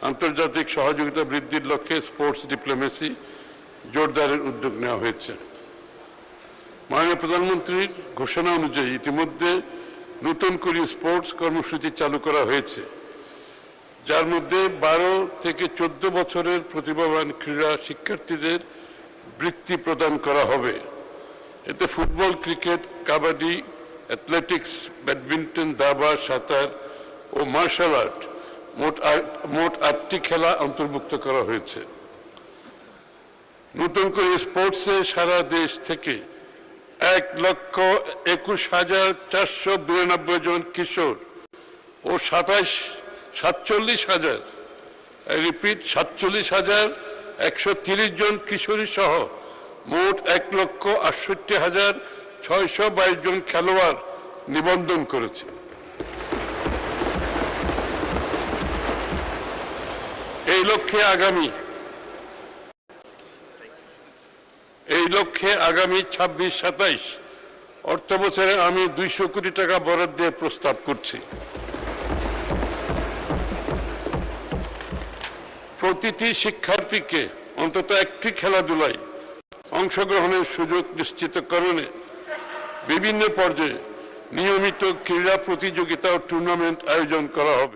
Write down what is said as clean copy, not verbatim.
আন্তর্জাতিক সহযোগিতা বৃদ্ধির লক্ষ্যে স্পোর্টস ডিপ্লোমেসি জোরদারের উদ্যোগ নেওয়া হয়েছে। মাননীয় প্রধানমন্ত্রীর ঘোষণা অনুযায়ী ইতিমধ্যে নতুন করে স্পোর্টস কর্মসূচি চালু করা হয়েছে, যার মধ্যে 12 থেকে 14 বছরের প্রতিভাবান ক্রীড়া শিক্ষার্থীদের বৃত্তি প্রদান করা হবে। এতে football, cricket, kabaddi, athletics, badminton, দাবা, সাঁতার ও মার্শাল আর্ট মোট 8টি খেলা অন্তর্ভুক্ত করা হয়েছে। নতুন করে স্পোর্টসে সারা দেশ থেকে 1,21,492 জন কিশোর ও 47,130 জন কিশোরী সহ মোট 1,68,622 জন খেলোয়াড় নিবন্ধন করেছে। এই লক্ষ্যে আগামী 26-27 অর্থ বছরে আমি 200 কোটি টাকা বরাদ্দের প্রস্তাব করছি। প্রতিটি শিক্ষার্থীকে অন্তত একটি খেলাধুলায় অংশগ্রহণের সুযোগ নিশ্চিতকরণে বিভিন্ন পর্যায়ে নিয়মিত ক্রীড়া প্রতিযোগিতা ও টুর্নামেন্ট আয়োজন করা হবে।